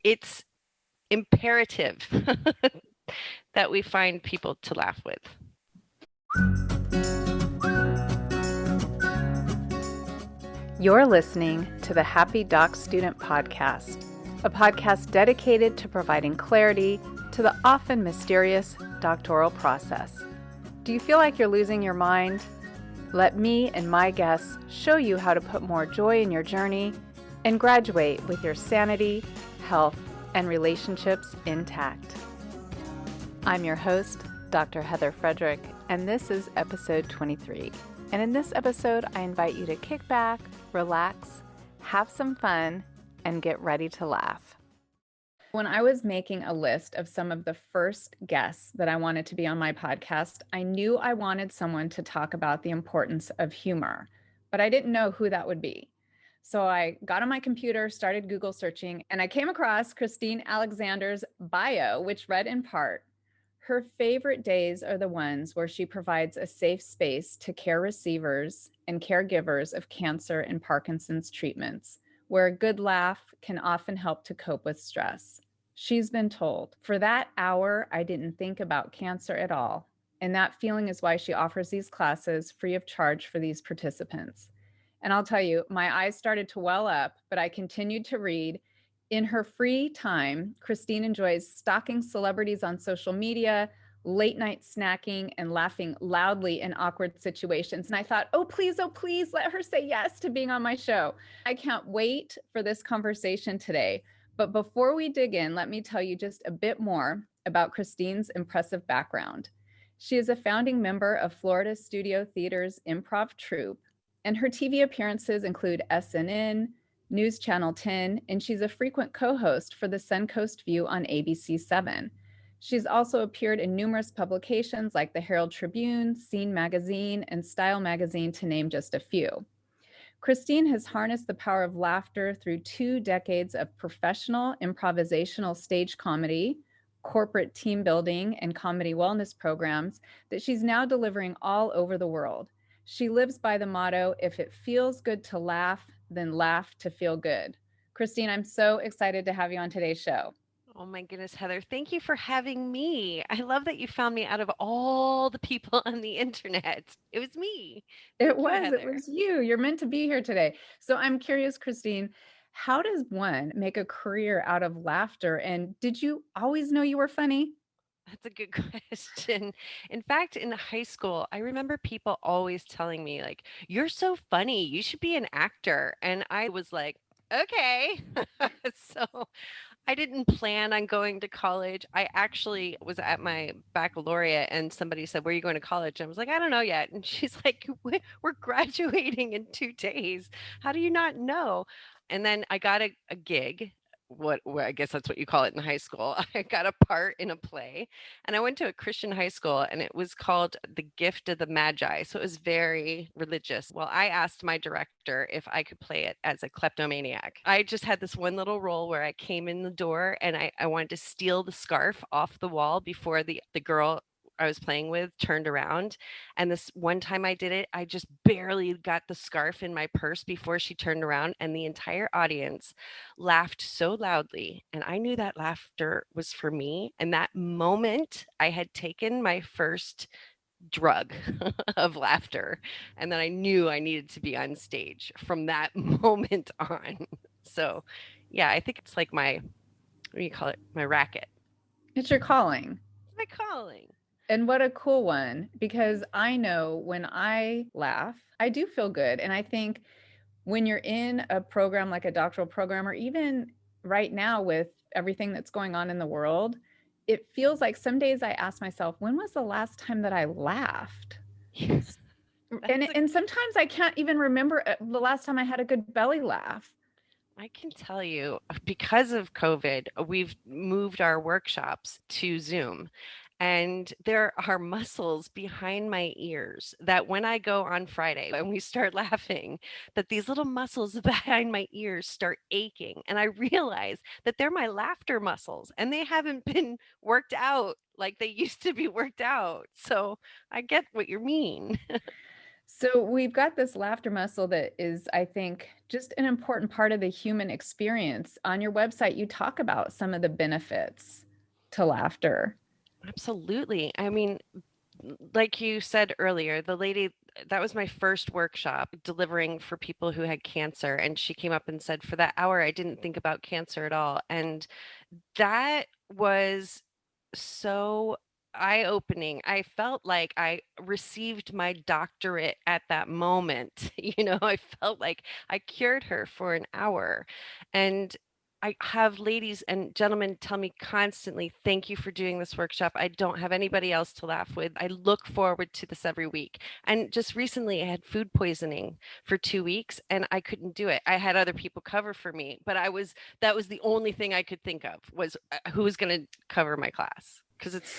it's imperative that we find people to laugh with. You're listening to the Happy Doc Student Podcast, a podcast dedicated to providing clarity to the often mysterious doctoral process. Do you feel like you're losing your mind? Let me and my guests show you how to put more joy in your journey and graduate with your sanity, health, and relationships intact. I'm your host, Dr. Heather Frederick, and this is episode 23. And in this episode, I invite you to kick back, relax, have some fun, and get ready to laugh. When I was making a list of some of the first guests that I wanted to be on my podcast, I knew I wanted someone to talk about the importance of humor, but I didn't know who that would be. So I got on my computer, started Google searching, and I came across Christine Alexander's bio, which read in part, "Her favorite days are the ones where she provides a safe space to care receivers and caregivers of cancer and Parkinson's treatments, where a good laugh can often help to cope with stress. She's been told, for that hour, I didn't think about cancer at all. And that feeling is why she offers these classes free of charge for these participants." And I'll tell you, my eyes started to well up, but I continued to read. In her free time, Christine enjoys stalking celebrities on social media, late night snacking, and laughing loudly in awkward situations. And I thought, oh, please, let her say yes to being on my show. I can't wait for this conversation today. But before we dig in, let me tell you just a bit more about Christine's impressive background. She is a founding member of Florida Studio Theater's Improv Troupe, and her TV appearances include SNN, News Channel 10, and she's a frequent co-host for the Suncoast View on ABC7. She's also appeared in numerous publications like the Herald Tribune, Scene Magazine, and Style Magazine, to name just a few. Christine has harnessed the power of laughter through 2 decades of professional improvisational stage comedy, corporate team building, and comedy wellness programs that she's now delivering all over the world. She lives by the motto, if it feels good to laugh, then laugh to feel good. Christine, I'm so excited to have you on today's show. Oh my goodness, Heather, thank you for having me. I love that you found me out of all the people on the internet. It was me. It Thank you, was, it Heather. was you. You're meant to be here today. So I'm curious, Christine, how does one make a career out of laughter? And did you always know you were funny? That's a good question. In fact, in high school, I remember people always telling me, like, you're so funny, you should be an actor. And I was like, okay. So I didn't plan on going to college. I actually was at my baccalaureate and somebody said, "Where are you going to college?" And I was like, "I don't know yet." And she's like, We're graduating in 2 days. How do you not know?" And then I got a gig. What I guess that's what you call it in high school. I got a part in a play and I went to a Christian high school and it was called The Gift of the Magi. So it was very religious. Well, I asked my director if I could play it as a kleptomaniac. I just had this one little role where I came in the door and I wanted to steal the scarf off the wall before the girl I was playing with turned around. And this one time I did it, I just barely got the scarf in my purse before she turned around, and the entire audience laughed so loudly. And I knew that laughter was for me. And that moment, I had taken my first drug of laughter. And then I knew I needed to be on stage from that moment on. So, yeah, I think it's like what do you call it? My racket. It's your calling. It's my calling. And what a cool one, because I know when I laugh, I do feel good. And I think when you're in a program like a doctoral program, or even right now with everything that's going on in the world, it feels like some days I ask myself, when was the last time that I laughed? Yeah, And, that's a and sometimes I can't even remember the last time I had a good belly laugh. I can tell you, because of COVID, we've moved our workshops to Zoom. And there are muscles behind my ears that when I go on Friday and we start laughing, that these little muscles behind my ears start aching. And I realize that they're my laughter muscles and they haven't been worked out like they used to be worked out. So I get what you mean. So we've got this laughter muscle that is, I think, just an important part of the human experience. On your website, you talk about some of the benefits to laughter. Absolutely. I mean, like you said earlier, the lady that was my first workshop delivering for people who had cancer. And she came up and said, for that hour, I didn't think about cancer at all. And that was so eye-opening. I felt like I received my doctorate at that moment. I felt like I cured her for an hour. And I have ladies and gentlemen tell me constantly, thank you for doing this workshop. I don't have anybody else to laugh with. I look forward to this every week. And just recently, I had food poisoning for 2 weeks and I couldn't do it. I had other people cover for me, but that was the only thing I could think of was who was going to cover my class because it's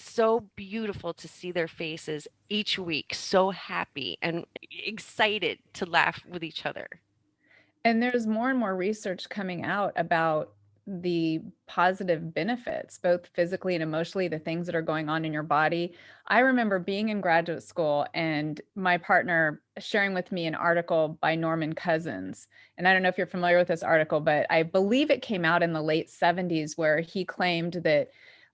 so beautiful to see their faces each week so happy and excited to laugh with each other. And there's more and more research coming out about the positive benefits, both physically and emotionally, the things that are going on in your body. I remember being in graduate school and my partner sharing with me an article by Norman Cousins. And I don't know if you're familiar with this article, but I believe it came out in the late 70s where he claimed that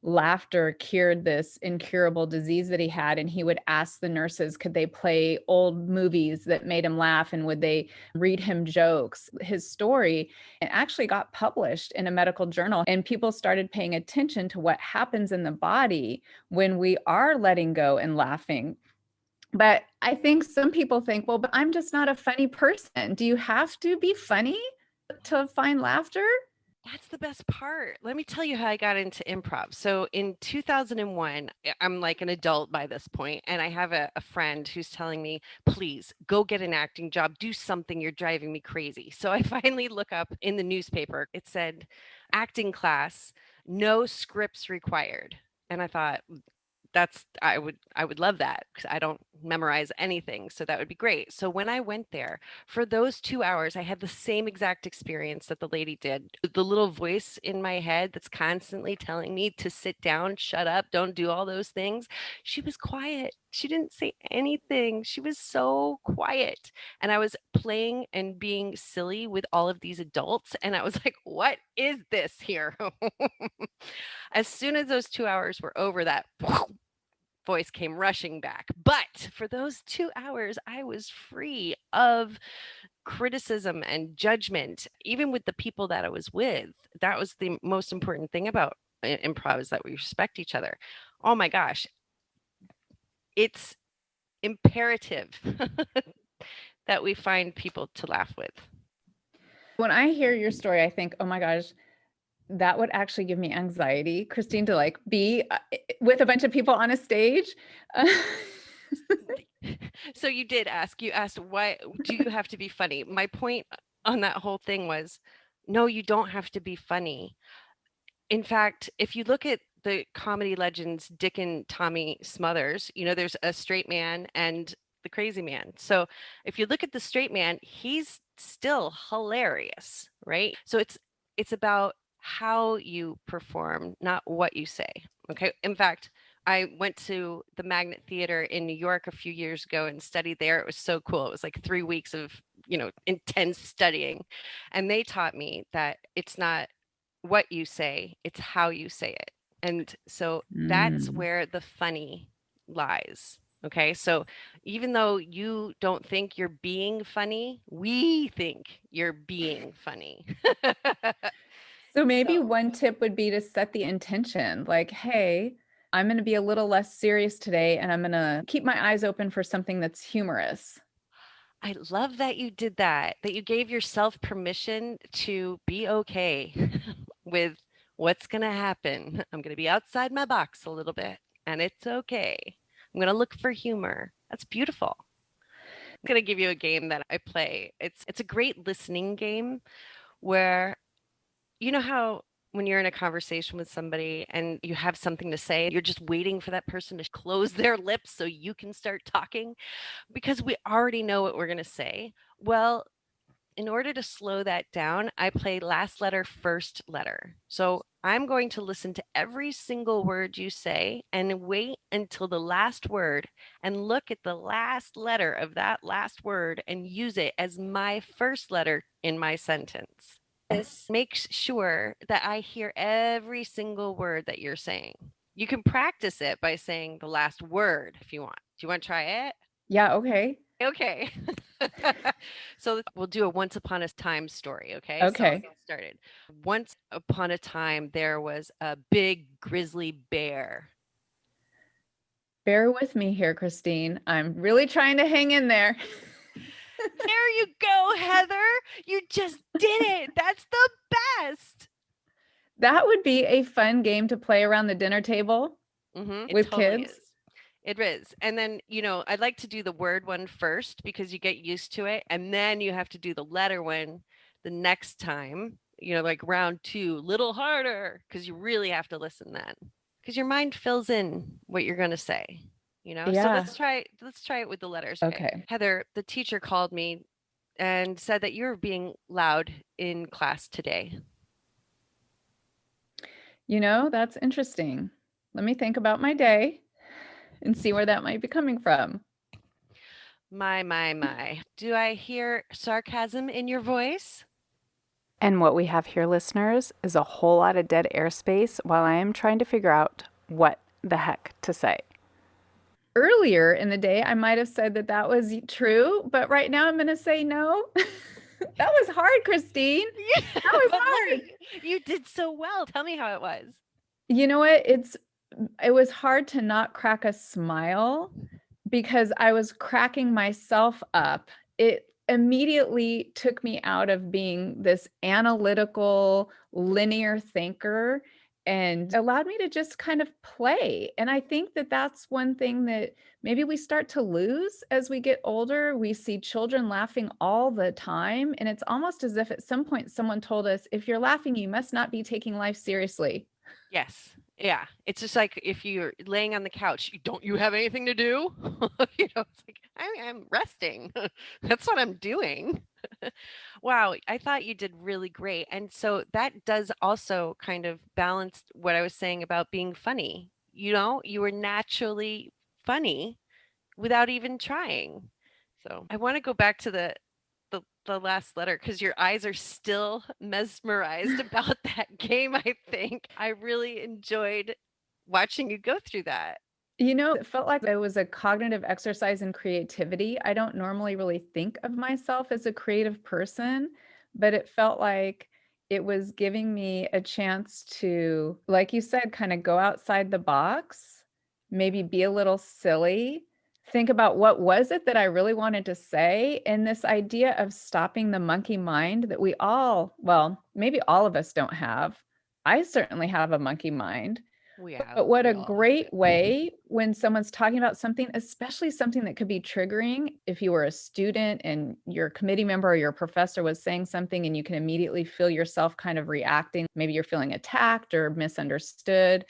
laughter cured this incurable disease that he had. And he would ask the nurses, could they play old movies that made him laugh? And would they read him jokes? His story it actually got published in a medical journal, and people started paying attention to what happens in the body when we are letting go and laughing. But I think some people think, well, but I'm just not a funny person. Do you have to be funny to find laughter? That's the best part. Let me tell you how I got into improv. So in 2001, I'm like an adult by this point, and I have a friend who's telling me, please go get an acting job, do something, you're driving me crazy. So I finally look up in the newspaper, it said, acting class, no scripts required. And I thought, I would love that because I don't memorize anything, so that would be great. So when I went there for those 2 hours, I had the same exact experience that the lady did. The little voice in my head that's constantly telling me to sit down, shut up, don't do all those things. She was quiet. She didn't say anything. She was so quiet. And I was playing and being silly with all of these adults. And I was like, what is this here? As soon as those 2 hours were over, that voice came rushing back. But for those 2 hours, I was free of criticism and judgment, even with the people that I was with. That was the most important thing about improv is that we respect each other. Oh my gosh, it's imperative that we find people to laugh with. When I hear your story, I think, oh my gosh, that would actually give me anxiety, Christine, to like be with a bunch of people on a stage. So you asked, why do you have to be funny? My point on that whole thing was, no, you don't have to be funny. In fact, if you look at the comedy legends, Dick and Tommy Smothers, there's a straight man and the crazy man. So if you look at the straight man, he's still hilarious, right? So it's about how you perform, not what you say. Okay. In fact, I went to the Magnet Theater in New York a few years ago and studied there. It was so cool. It was like 3 weeks of, intense studying. And they taught me that it's not what you say, it's how you say it. And so that's Mm. where the funny lies. Okay. So even though you don't think you're being funny, we think you're being funny. So maybe So one tip would be to set the intention like, hey, I'm going to be a little less serious today and I'm going to keep my eyes open for something that's humorous. I love that you did that, that you gave yourself permission to be okay with what's going to happen. I'm going to be outside my box a little bit, and it's okay. I'm going to look for humor. That's beautiful. I'm going to give you a game that I play. It's a great listening game where you know how when you're in a conversation with somebody and you have something to say, you're just waiting for that person to close their lips so you can start talking because we already know what we're going to say. Well, In order to slow that down, I play last letter, first letter. So I'm going to listen to every single word you say and wait until the last word and look at the last letter of that last word and use it as my first letter in my sentence. This makes sure that I hear every single word that you're saying. You can practice it by saying the last word if you want. Do you want to try it? Yeah, okay. Okay. So we'll do a once upon a time story, okay? So I'll Okay. get started. Once upon a time, there was a big grizzly bear. Bear with me here, Christine. I'm really trying to hang in there. There you go, Heather. You just did it. That's the best. That would be a fun game to play around the dinner table It with totally kids. is. It is. And then, I'd like to do the word one first because you get used to it. And then you have to do the letter one the next time, like round two, little harder, because you really have to listen then. Because your mind fills in what you're going to say. So Yeah. let's try it with the letters. Okay. Okay. Heather, the teacher called me and said that you were being loud in class today. That's interesting. Let me think about my day and see where that might be coming from. My, my, my. Do I hear sarcasm in your voice? And what we have here, listeners, is a whole lot of dead airspace while I am trying to figure out what the heck to say. Earlier in the day, I might have said that that was true, but right now I'm going to say no. That was hard, Christine. Yeah, That was but hard. you did so well. Tell me how it was. You know what? It was hard to not crack a smile because I was cracking myself up. It immediately took me out of being this analytical, linear thinker and allowed me to just kind of play. And I think that that's one thing that maybe we start to lose as we get older. We see children laughing all the time. And it's almost as if at some point someone told us, if you're laughing, you must not be taking life seriously. Yes. Yeah. It's just like if you're laying on the couch, don't you have anything to do? It's like I'm resting. That's what I'm doing. Wow, I thought you did really great. And so that does also kind of balance what I was saying about being funny. You were naturally funny without even trying. So I want to go back to the last letter because your eyes are still mesmerized about that game, I think. I really enjoyed watching you go through that. It felt like it was a cognitive exercise in creativity. I don't normally really think of myself as a creative person, but it felt like it was giving me a chance to, like you said, kind of go outside the box, maybe be a little silly, think about what was it that I really wanted to say, and this idea of stopping the monkey mind that we all, well, maybe all of us don't have. I certainly have a monkey mind. But what We a all have great it. way when someone's talking about something, especially something that could be triggering. If you were a student and your committee member or your professor was saying something and you can immediately feel yourself kind of reacting, maybe you're feeling attacked or misunderstood,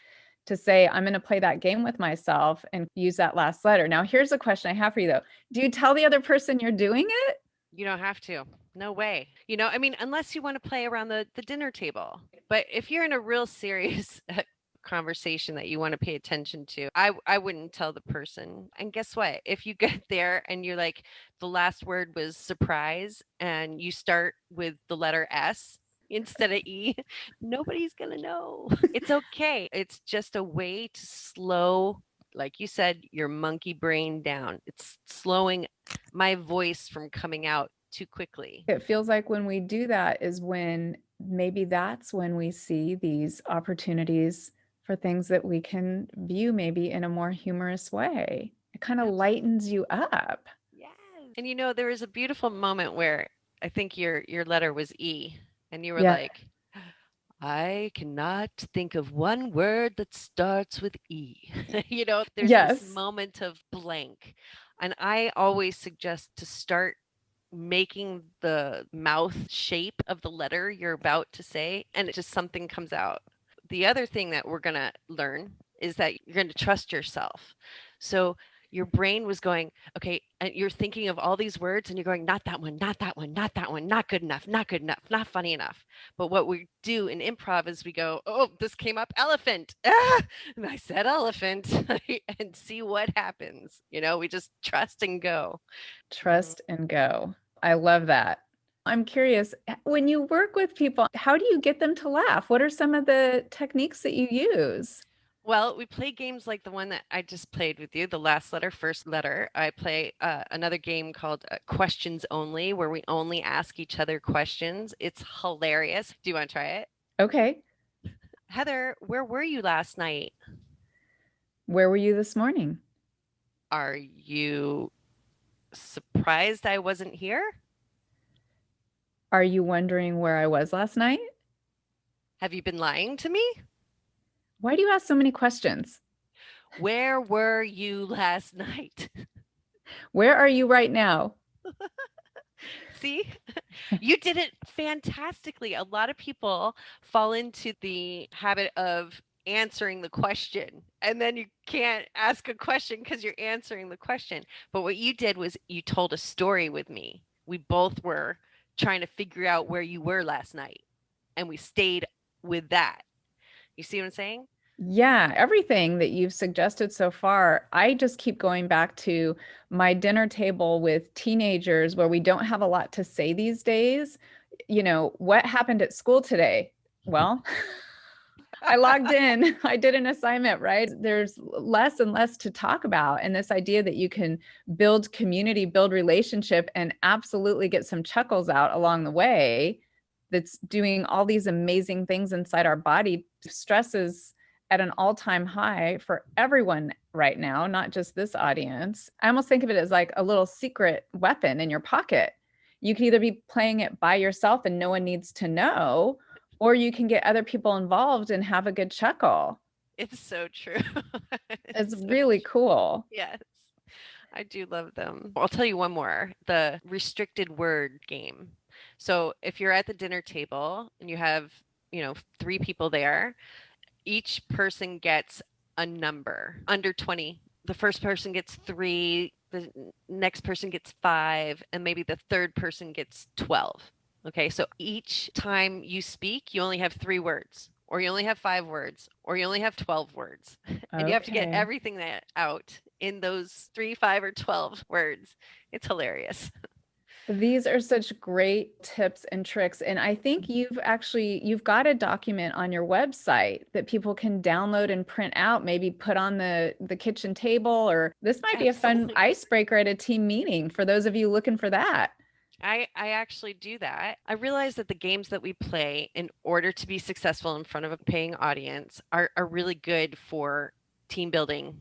to say, I'm going to play that game with myself and use that last letter. Now, here's a question I have for you though. Do you tell the other person you're doing it? You don't have to. No way. I mean, unless you want to play around the dinner table. But if you're in a real serious conversation that you want to pay attention to, I wouldn't tell the person. And guess what? If you get there and you're like, the last word was surprise and you start with the letter S instead of E, nobody's going to know. It's okay. It's just a way to slow, like you said, your monkey brain down. It's slowing my voice from coming out too quickly. It feels like when we do that is when maybe that's when we see these opportunities for things that we can view maybe in a more humorous way. It kind of lightens you up. Yes. And there was a beautiful moment where I think your letter was E and you were Yeah. like, I cannot think of one word that starts with E. There's this Yes. moment of blank. And I always suggest to start making the mouth shape of the letter you're about to say, and it just something comes out. The other thing that we're going to learn is that you're going to trust yourself. So your brain was going, okay, and you're thinking of all these words and you're going, not that one, not that one, not that one, not good enough, not good enough, not funny enough. But what we do in improv is we go, oh, this came up elephant. Ah! And I said elephant and see what happens. We just trust and go. Mhm. Trust and go. I love that. I'm curious, when you work with people, how do you get them to laugh? What are some of the techniques that you use? Well, we play games like the one that I just played with you, the last letter, first letter. I play another game called Questions Only, where we only ask each other questions. It's hilarious. Do you want to try it? Okay. Heather, where were you last night? Where were you this morning? Are you surprised I wasn't here? Are you wondering where I was last night? Have you been lying to me? Why do you ask so many questions? Where were you last night? Where are you right now? See, you did it fantastically. A lot of people fall into the habit of answering the question, and then you can't ask a question because you're answering the question. But what you did was you told a story with me. We both were trying to figure out where you were last night, and we stayed with that. You see what I'm saying? Yeah, everything that you've suggested so far, I just keep going back to my dinner table with teenagers where we don't have a lot to say these days. What happened at school today? Well, I logged in, I did an assignment, right? There's less and less to talk about. And this idea that you can build community, build relationship, and absolutely get some chuckles out along the way that's doing all these amazing things inside our body. Stress is at an all-time high for everyone right now, not just this audience. I almost think of it as like a little secret weapon in your pocket. You can either be playing it by yourself and no one needs to know, or you can get other people involved and have a good chuckle. It's so true. It's It's so really cool. yes. I do love them. I'll tell you one more, the restricted word game. So if you're at the dinner table and you have, three people there, each person gets a number under 20. The first person gets three, the next person gets five, and maybe the third person gets 12. Okay, so each time you speak, you only have three words, or you only have five words, or you only have 12 words. And you have to get Okay. everything that out in those three, five, or 12 words. It's hilarious. These are such great tips and tricks. And I think you've got a document on your website that people can download and print out, maybe put on the kitchen table, or this might be a fun Absolutely. icebreaker at a team meeting for those of you looking for that. I actually do that. I realize that the games that we play in order to be successful in front of a paying audience are really good for team building,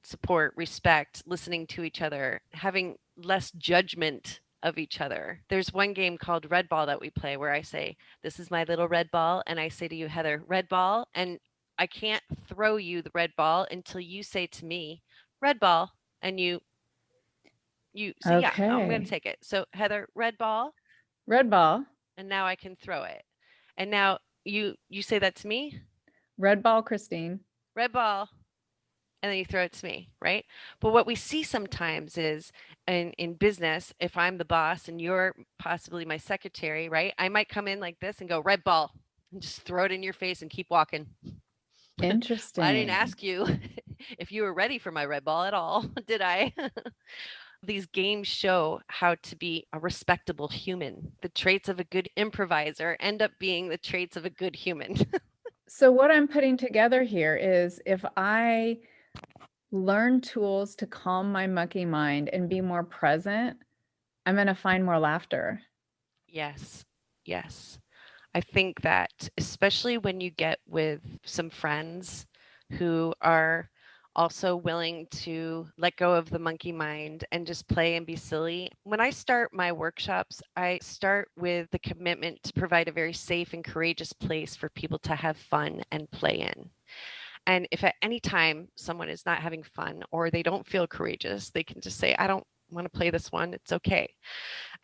support, respect, listening to each other, having less judgment of each other. There's one game called Red Ball that we play where I say, this is my little red ball. And I say to you, Heather, red ball. And I can't throw you the red ball until you say to me, red ball. And you say, yeah, I'm going to Okay. take it. So Heather, red ball, Red ball. and now I can throw it. And now you say that to me, Red ball, Christine. red ball, and then you throw it to me, right? But what we see sometimes is in business, if I'm the boss and you're possibly my secretary, right? I might come in like this and go red ball and just throw it in your face and keep walking. Well, I didn't Interesting. ask you if you were ready for my red ball at all, did I? These games show how to be a respectable human. The traits of a good improviser end up being the traits of a good human. So what I'm putting together here is if I learn tools to calm my mucky mind and be more present, I'm going to find more laughter. Yes. Yes. I think that especially when you get with some friends who are also willing to let go of the monkey mind and just play and be silly. When I start my workshops, I start with the commitment to provide a very safe and courageous place for people to have fun and play in. And if at any time someone is not having fun or they don't feel courageous, they can just say, I don't want to play this one. It's okay.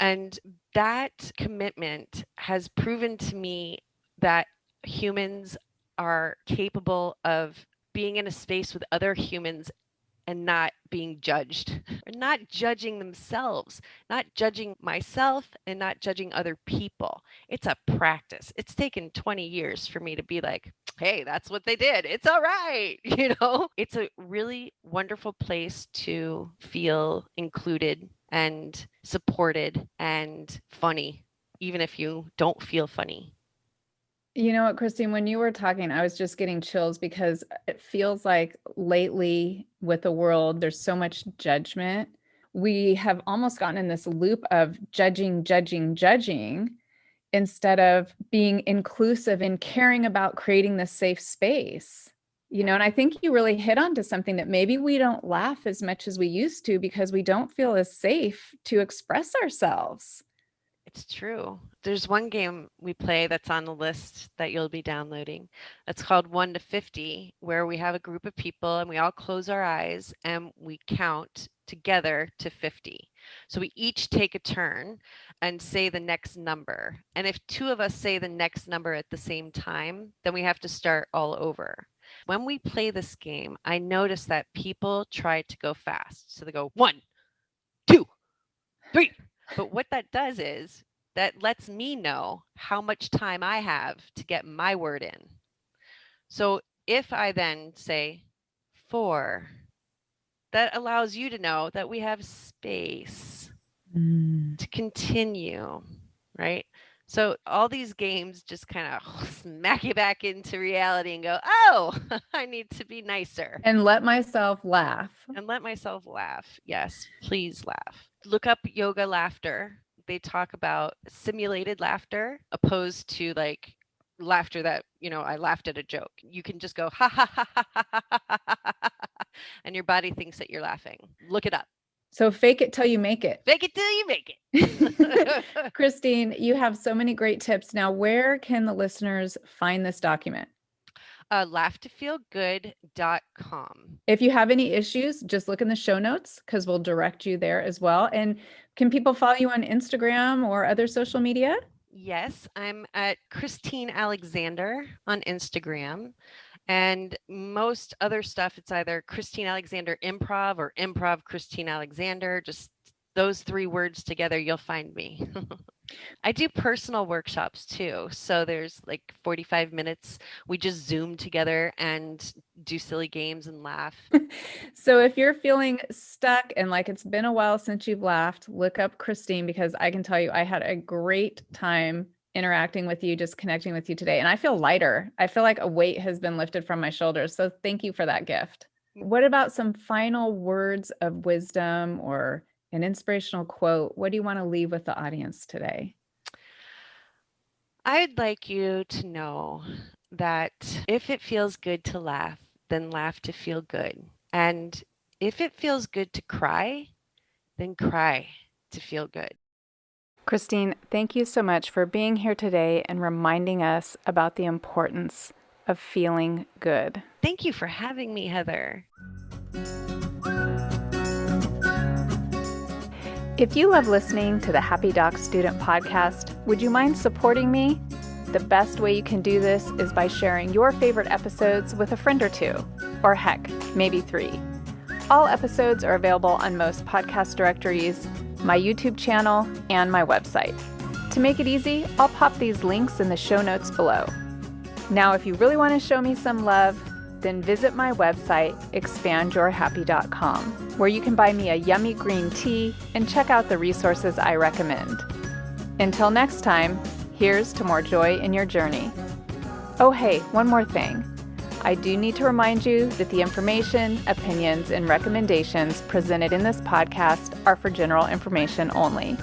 And that commitment has proven to me that humans are capable of being in a space with other humans and not being judged, or not judging themselves, not judging myself and not judging other people. It's a practice. It's taken 20 years for me to be like, hey, that's what they did. It's all right. It's a really wonderful place to feel included and supported and funny, even if you don't feel funny. You know what, Christine, when you were talking, I was just getting chills because it feels like lately with the world, there's so much judgment. We have almost gotten in this loop of judging, judging, judging instead of being inclusive and caring about creating this safe space. And I think you really hit onto something that maybe we don't laugh as much as we used to because we don't feel as safe to express ourselves. It's true. There's one game we play that's on the list that you'll be downloading. It's called 1 to 50, where we have a group of people and we all close our eyes and we count together to 50. So we each take a turn and say the next number. And if two of us say the next number at the same time, then we have to start all over. When we play this game, I notice that people try to go fast. So they go 1, 2, 3. But what that does is that lets me know how much time I have to get my word in. So if I then say 4, that allows you to know that we have space to continue, right? So all these games just kind of smack you back into reality and go, oh, I need to be nicer. And let myself laugh. And let myself laugh. Yes, please laugh. Look up yoga laughter. They talk about simulated laughter opposed to like laughter that, I laughed at a joke. You can just go, ha, ha, ha, ha, ha, ha, ha, ha, ha, and your body thinks that you're laughing. Look it up. So fake it till you make it. Fake it till you make it. Christine, you have so many great tips. Now, where can the listeners find this document? LaughtoFeelGood.com. If you have any issues, just look in the show notes because we'll direct you there as well. And can people follow you on Instagram or other social media? Yes, I'm at Christine Alexander on Instagram. And most other stuff, it's either Christine Alexander Improv or Improv Christine Alexander. Just those 3 words together, you'll find me. I do personal workshops too. So there's like 45 minutes. We just Zoom together and do silly games and laugh. So if you're feeling stuck and like it's been a while since you've laughed, look up Christine because I can tell you I had a great time interacting with you, just connecting with you today. And I feel lighter. I feel like a weight has been lifted from my shoulders. So thank you for that gift. What about some final words of wisdom or an inspirational quote? What do you want to leave with the audience today? I'd like you to know that if it feels good to laugh, then laugh to feel good. And if it feels good to cry, then cry to feel good. Christine, thank you so much for being here today and reminding us about the importance of feeling good. Thank you for having me, Heather. If you love listening to the Happy Doc Student podcast, would you mind supporting me? The best way you can do this is by sharing your favorite episodes with a friend or 2, or heck, maybe 3. All episodes are available on most podcast directories, my YouTube channel, and my website. To make it easy, I'll pop these links in the show notes below. Now, if you really want to show me some love, then visit my website, expandyourhappy.com, where you can buy me a yummy green tea and check out the resources I recommend. Until next time, here's to more joy in your journey. Oh, hey, one more thing. I do need to remind you that the information, opinions, and recommendations presented in this podcast are for general information only.